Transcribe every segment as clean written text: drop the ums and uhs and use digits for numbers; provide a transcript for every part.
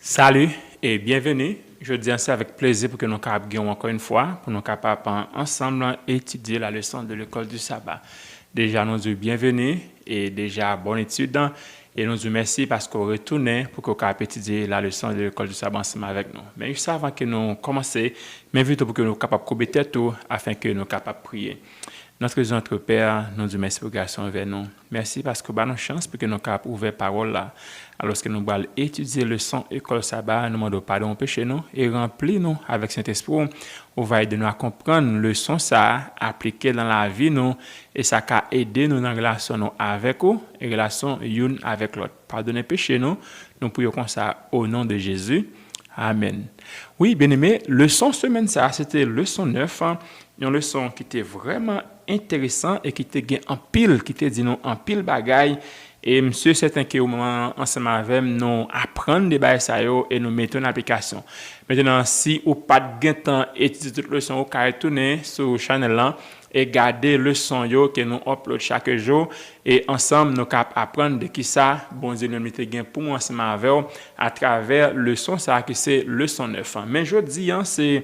Salut et bienvenue. Je dis ça avec plaisir pour que nous capables encore une fois, pour nous capables ensemble étudier la leçon de l'école du sabbat. Déjà, nous disons bienvenue et déjà bonne étude. Et nous disons merci parce qu'on retourne pour qu'on puisse étudier la leçon de l'école du sabbat ensemble avec nous. Mais juste avant que nous commencions, m'invite pour que nous soyons capables de couper tête afin que nous soyons capables de prier. Notre Père, nous disons merci pour grâce envers nous. Merci parce que nous avons une chance pour que nous puissions ouvrir parole là. Alors que nous allons étudier le son école sabbat, nous demandons pardon au péché nous et remplis-nous avec Saint-Esprit. On va aider nous à comprendre le son ça, appliquer dans la vie nous et ça va aider nous dans la relation nous avec vous et relation une avec l'autre. Pardonnez péché nous prions comme ça au nom de Jésus. Amen. Oui, bien aimé, leçon semaine ça, c'était leçon 9, une leçon qui était vraiment intéressant et qui était en pile, qui était dit non en pile bagaille. Et monsieur, c'est un qui au moment ensemble avec nous apprendre des bagages ça et nous mettons en application. Maintenant, si ou pas de temps étudier toute leçon, vous pouvez retourner sur channel là et garder le son que nous upload chaque jour et ensemble nous cap apprendre de qui ça bon Dieu nous mette gain pour ensemble avec à travers le son ça que c'est le son 9. Mais jeudi c'est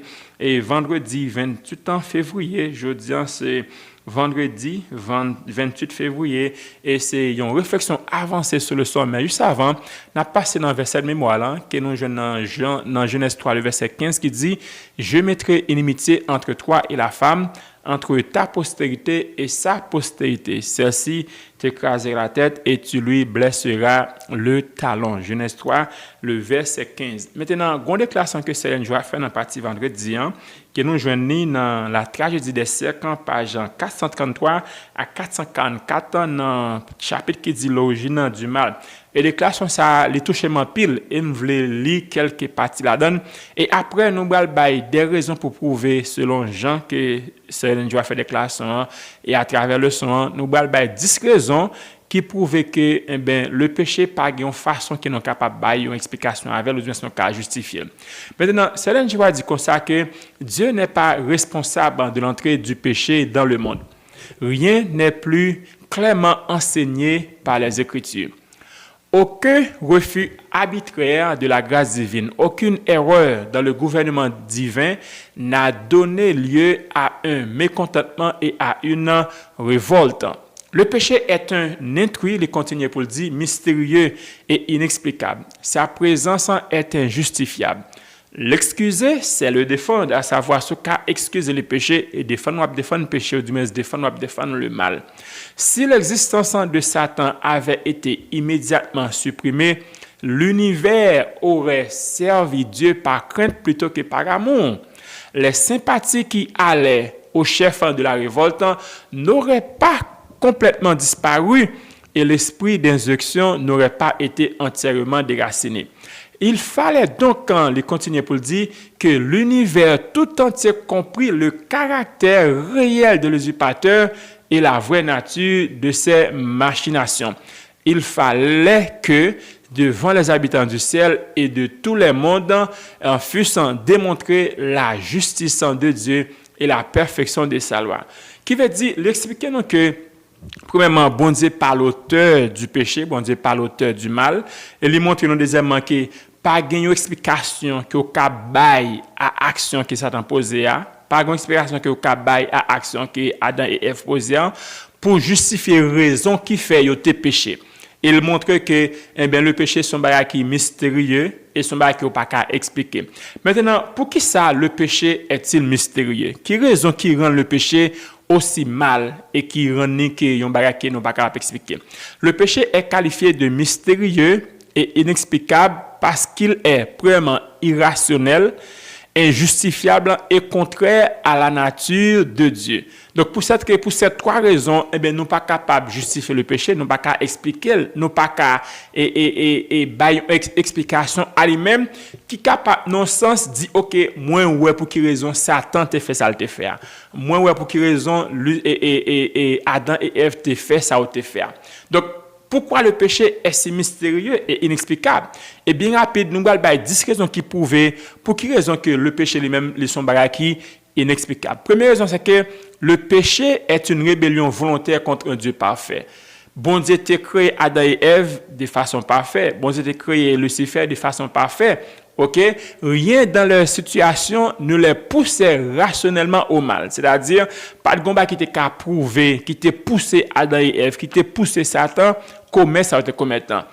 vendredi 28 février, jeudi c'est vendredi 28 février et c'est une réflexion avancée sur le son. Mais juste avant, on a passé dans le verset de mémoire là, que nous dans Genèse 3, le verset 15 qui dit « Je mettrai inimitié entre toi et la femme, entre ta postérité et sa postérité. Celle-ci t'écrasera la tête et tu lui blesseras le talon. » Genèse 3, le verset 15. Maintenant, une déclaration que Céline Joie fait dans la partie vendredi, que nous joignons dans la tragédie des siècles, page 433 à 444, dans le chapitre qui dit l'origine du mal. Et déclaration ça, les touche pile, et nous voulons lire quelques parties là-dedans. Et après, nous allons des raisons pour prouver, selon Jean, que Céline Joie fait déclaration, et à travers le son, nous allons 10 raisons qui prouvent que le péché pas une façon qui n'est capable de une explication avec le Dieu cas justifié. Maintenant, Céline Joie dit comme ça que Dieu n'est pas responsable de l'entrée du péché dans le monde. Rien n'est plus clairement enseigné par les Écritures. Aucun refus arbitraire de la grâce divine, aucune erreur dans le gouvernement divin n'a donné lieu à un mécontentement et à une révolte. Le péché est un intrus, il continue pour le dire, mystérieux et inexplicable. Sa présence est injustifiable. L'excuser, c'est le défendre, à savoir ce qu'a excuser le péché et défendre le péché, ou du moins défendre le mal. Si l'existence de Satan avait été immédiatement supprimée, l'univers aurait servi Dieu par crainte plutôt que par amour. Les sympathies qui allaient au chef de la révolte n'auraient pas complètement disparu et l'esprit d'instruction n'aurait pas été entièrement déraciné. Il fallait donc, quand il continue pour le dire, que l'univers tout entier comprit le caractère réel de l'usurpateur et la vraie nature de ses machinations. Il fallait que, devant les habitants du ciel et de tous les mondes, fussent démontrée la justice de Dieu et la perfection de sa loi. Qui veut dire, l'expliquer donc que premièrement, bon Dieu par l'auteur du péché, bon Dieu par l'auteur du mal, et lui montre nous deuxièmement que pas gagne explication que au cas bail à action que Satan posé pas gagne explication que au cas bail à action que Adam et Ève posé pour justifier raison qui fait yo te péché. Il montre que le péché son bagage qui mystérieux et son bagage qui on pas qu'à expliquer. Maintenant, pour qui ça le péché est-il mystérieux? Qui raison qui rend le péché aussi mal et qui rend que yon bagage qui non pas capable expliquer? Le péché est qualifié de mystérieux et inexplicable parce qu'il est premièrement irrationnel, injustifiable et contraire à la nature de Dieu. Donc pour ces trois raisons, nous ne pas capables de justifier le péché, nous ne pas capable expliquer, nous pas capable une explication à lui-même qui capable non sens dit OK, moi ouais pour qui raison Satan te fait ça te faire. Moi ouais pour qui raison Adam et Ève te fait ça te faire. Donc pourquoi le péché est si mystérieux et inexplicable? Et bien rapide, nous allons 10 raisons qui prouvent pour qui raison que le péché lui-même, les son bagage qui inexplicable. Première raison, c'est que le péché est une rébellion volontaire contre un Dieu parfait. Bon Dieu t'a créé Adam et Ève de façon parfaite. Bon Dieu t'a créé Lucifer de façon parfaite. OK? Rien dans leur situation ne les poussait rationnellement au mal. C'est-à-dire, pas de combat qui t'a prouvé, qui t'a poussé Adam et Ève, qui t'a poussé Satan, commet ça te commettant.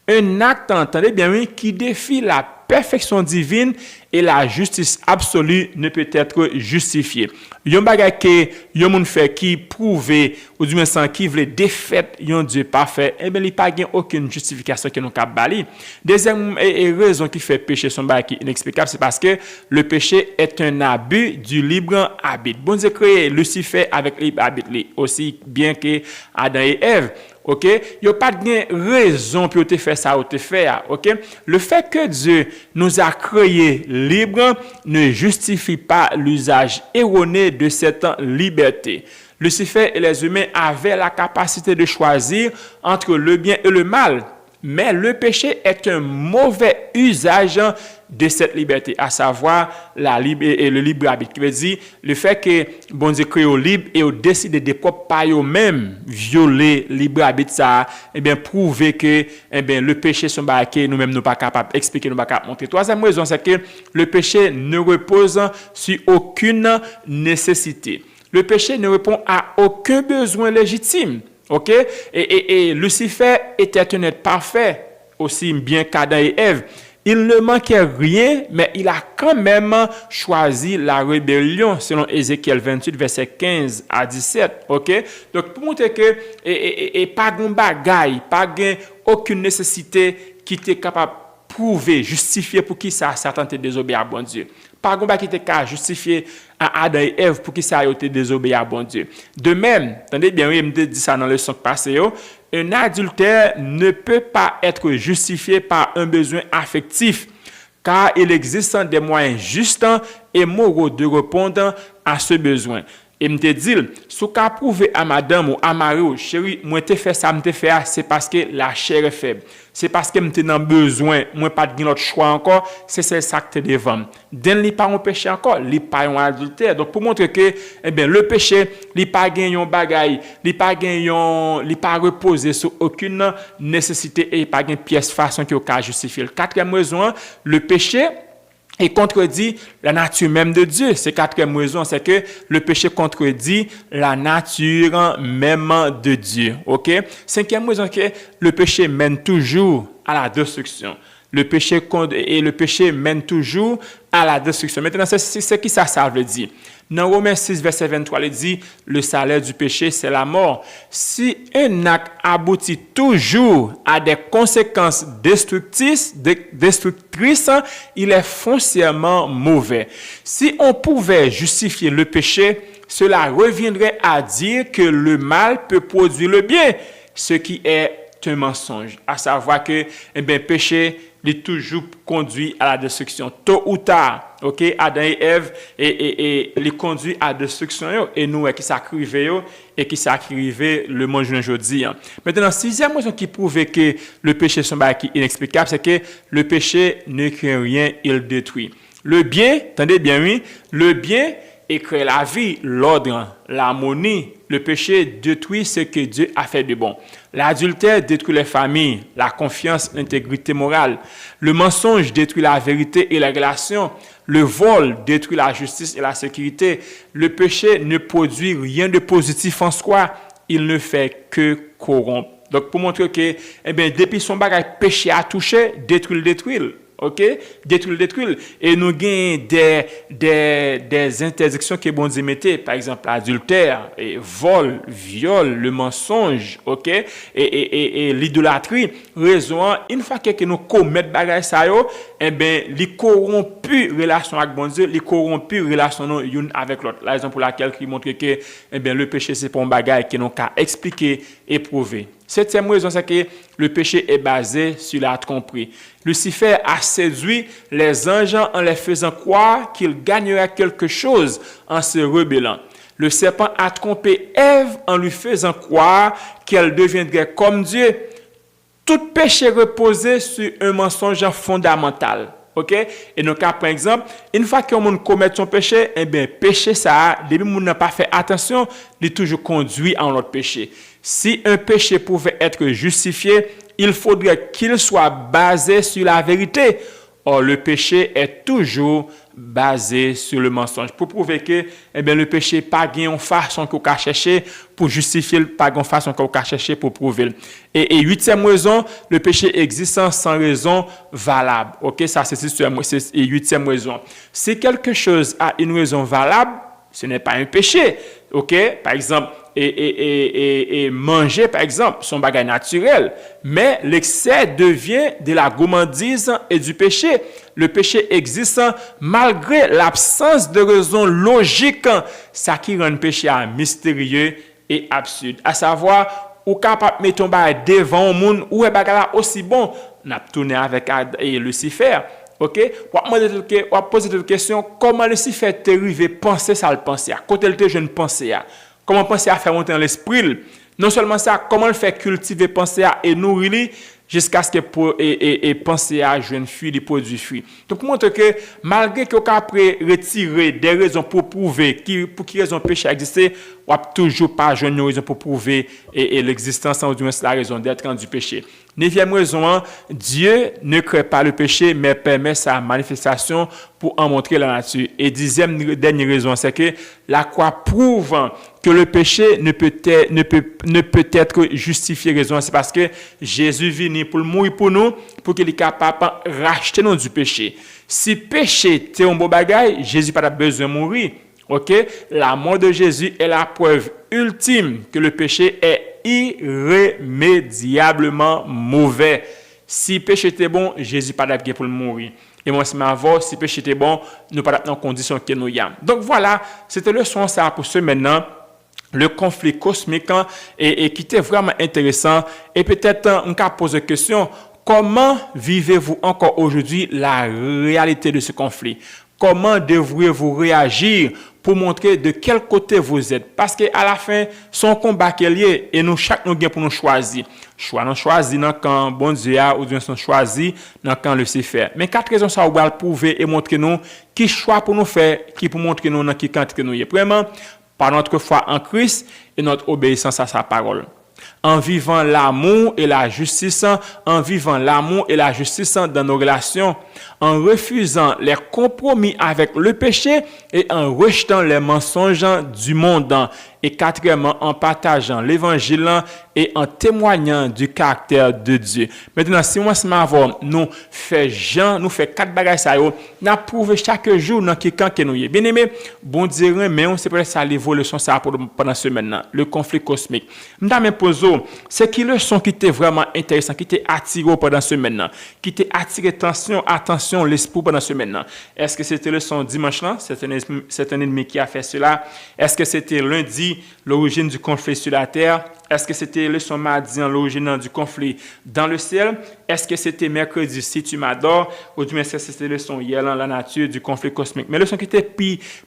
Un acte, entendez bien oui, qui défie la perfection divine et la justice absolue ne peut être justifiée. Yon bagay que yon moun fait qui prouve ou du moins sans qui veut défaite yon Dieu parfait, eh bien il pas gain aucune justification que nous cap bali. Deuxième raison qui fait péché son bagay qui inexplicable, c'est parce que le péché est un abus du libre arbitre. Bon Dieu créé Lucifer avec libre arbitre aussi bien que Adam et Ève. OK, il n'y a pas de raison pour te faire ça ou te faire. OK, le fait que Dieu nous a créés libres ne justifie pas l'usage erroné de cette liberté. Lucifer et les humains avaient la capacité de choisir entre le bien et le mal. Mais le péché est un mauvais usage de cette liberté, à savoir le libre arbitre. Qui veut dire le fait que bon Dieu crée au libre et au décide de propre par eux-mêmes violer le libre arbitre ça, eh bien prouver que le péché sont barqués, nous-mêmes nous pas capables d'expliquer, nous pas capables de montrer. Troisième raison, c'est que le péché ne repose sur aucune nécessité. Le péché ne répond à aucun besoin légitime. OK? Et Lucifer était un être parfait, aussi bien qu'Adam et Ève. Il ne manquait rien, mais il a quand même choisi la rébellion, selon Ézéchiel 28, verset 15 à 17. OK? Donc, pour montrer que, pas de bagaille, pas de aucune nécessité qui était capable de prouver, justifier pour qui ça, Satan te désobéi à bon Dieu. Pas de qui était capable de justifier à Adam et Ève pour qui ça a été désobéi à bon Dieu. De même, attendez bien, oui, il me dit ça dans le son passé, un adultère ne peut pas être justifié par un besoin affectif, car il existe des moyens justes et moraux de répondre à ce besoin. Et me te dit, si qu'a prouvé à madame ou à mari ou chérie, moi te fait ça, me te fait c'est parce que la chair est faible. C'est parce que me te dans besoin, moi pas de l'autre choix encore, c'est ça que te devant. Den li pas un péché encore, li pas un adultère. Donc pour montrer que le péché, li pas gagne un bagaille, li pas reposer sur aucune nécessité et pas gagne pièce façon qui au cas justifier. Quatrième raison, le péché et contredit la nature même de Dieu. C'est quatrième raison, c'est que le péché contredit la nature même de Dieu. OK? Cinquième raison, que le péché mène toujours à la destruction. Le péché mène toujours à la destruction. Maintenant, c'est ce qui ça veut dire. Dans Romains 6, verset 23, il dit, le salaire du péché, c'est la mort. Si un acte aboutit toujours à des conséquences destructrices, il est foncièrement mauvais. Si on pouvait justifier le péché, cela reviendrait à dire que le mal peut produire le bien, ce qui est un mensonge. À savoir que, péché, il toujours conduit à la destruction. Tôt ou tard, OK, Adam et Ève, et les conduit à la destruction, et nous, qui s'acrivait, et qui s'acrivait le monde aujourd'hui. Maintenant, sixième raison qui prouve que le péché est inexplicable, c'est que le péché ne crée rien, il détruit. Le bien, attendez bien, oui, le bien crée la vie, l'ordre, l'harmonie. Le péché détruit ce que Dieu a fait de bon. L'adultère détruit les familles, la confiance, l'intégrité morale. Le mensonge détruit la vérité et les relations. Le vol détruit la justice et la sécurité. Le péché ne produit rien de positif en soi. Il ne fait que corrompre. Donc, pour montrer que, depuis son bagage péché à toucher, détruire. OK? Détruire. Et nous gagnons des interdictions que bon Dieu mettait, par exemple, l'adultère, et vol, viol, le mensonge, OK? Et l'idolâtrie. Raison, une fois que nous commettons bagage ça, les corrompus relation avec bon Dieu, les corrompus relation une avec l'autre. La raison pour laquelle il montre que, le péché, c'est pas un bagage que nous qu'à expliquer et prouver. Septième raison, c'est que le péché est basé sur la tromperie. Lucifer a séduit les anges en les faisant croire qu'il gagnerait quelque chose en se rebellant. Le serpent a trompé Ève en lui faisant croire qu'elle deviendrait comme Dieu. Tout péché reposait sur un mensonge fondamental. OK? Et donc, par exemple, une fois que monde commet son péché, eh bien, péché ça, depuis monde n'a pas fait attention, il toujours conduit à un autre péché. Si un péché pouvait être justifié, il faudrait qu'il soit basé sur la vérité. Or, le péché est toujours basé sur le mensonge. Pour prouver que eh bien, le péché n'est pas une façon qu'on a cherché pour justifier, pas une façon qu'on a cherché pour prouver. Et huitième raison, le péché existe sans raison valable. OK, ça c'est huitième raison. Si quelque chose a une raison valable, ce n'est pas un péché. OK, par exemple, et manger, par exemple, son bagage naturel. Mais l'excès devient de la gourmandise et du péché. Le péché existe malgré l'absence de raison logique. Ça qui rend le péché mystérieux et absurde. À savoir, ou capable de mettre ton bagage devant le monde, ou est bagage aussi bon, on a tourné avec Lucifer. OK? On va poser des questions. Comment Lucifer t'est arrivé penser ça le penser? Quand elle te jeune penser à comment penser à faire monter dans l'esprit? Non seulement ça, comment le faire cultiver penser à et nourrir jusqu'à ce que penser à jeune fruit, des produits fruits. Donc, pour montrer que malgré qu'on a retiré des raisons pour prouver pour qui raison péché a existé, on n'a toujours pas une raison pour prouver l'existence, ou du moins la raison d'être du péché. Neuvième raison, Dieu ne crée pas le péché, mais permet sa manifestation pour en montrer la nature. Et dernière raison, c'est que la croix prouve que le péché ne peut être justifié. Raison, c'est parce que Jésus vient pour mourir pour nous, pour qu'il soit capable de racheter nous du péché. Si péché était un beau bagage, Jésus n'a pas besoin de mourir. OK? La mort de Jésus est la preuve ultime que le péché est irrémédiablement mauvais. Si le péché était bon, Jésus n'a pas besoin pour mourir. Et moi, si le péché était bon, nous pas dans condition que nous y sommes. Donc voilà, c'était le son ça pour ce maintenant. Le conflit cosmique et qui était vraiment intéressant. Et peut-être on peut poser la question, comment vivez-vous encore aujourd'hui la réalité de ce conflit? Comment devriez-vous réagir pour montrer de quel côté vous êtes? Parce qu'à la fin, son combat qui est lié et nous, chaque nous pour nous choisir. Choix nous choisir dans quand bon Dieu ou bien sont choisi dans quand Lucifer. Mais quatre raisons ça va prouver et montrer nous qui choix pour nous faire, qui pour montrer nous dans qui quand que nous y est. Premièrement, par notre foi en Christ et notre obéissance à sa parole. En vivant l'amour et la justice, en vivant l'amour et la justice dans nos relations, en refusant les compromis avec le péché et en rejetant les mensonges du monde. Et quatrièmement, en partageant l'évangile et en témoignant du caractère de Dieu. Maintenant, si moi, nous fait quatre bagages, nous prouvons chaque jour dans quelqu'un que nous y est. Bien aimé, bon Dieu, mais on sait pas ça l'évolution ça pendant ce maintenant, le conflit cosmique. M'dame pose, c'est qui le son qui était vraiment intéressant, qui était attiré pendant ce maintenant, qui était attiré attention, l'esprit pendant ce maintenant. Est-ce que c'était le son dimanche là? C'est un ennemi qui a fait cela. Est-ce que c'était lundi, l'origine du conflit sur la terre? Est-ce que c'était le son mardi, l'origine du conflit dans le ciel? Est-ce que c'était mercredi, si tu m'adores? Ou du moins, est-ce que c'était le son hier, la nature du conflit cosmique? Mais le son qui était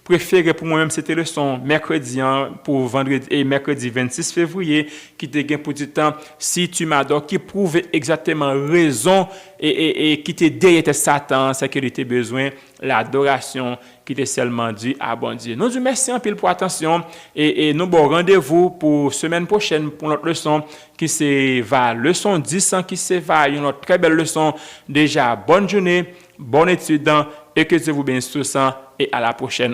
préféré pour moi-même, c'était le son mercredi, pour vendredi et mercredi 26 février, qui était gain pour du temps, si tu m'adores, qui prouvait exactement raison et qui était derrière Satan, c'est qu'il était besoin l'adoration qui était seulement due à bon Dieu. Nous disons merci en pile pour attention et nous bon rendez-vous pour semaine prochaine pour notre leçon qui va leçon 10 qui va une autre très belle leçon. Déjà bonne journée, bonne étude et que Dieu vous bénisse tous et à la prochaine.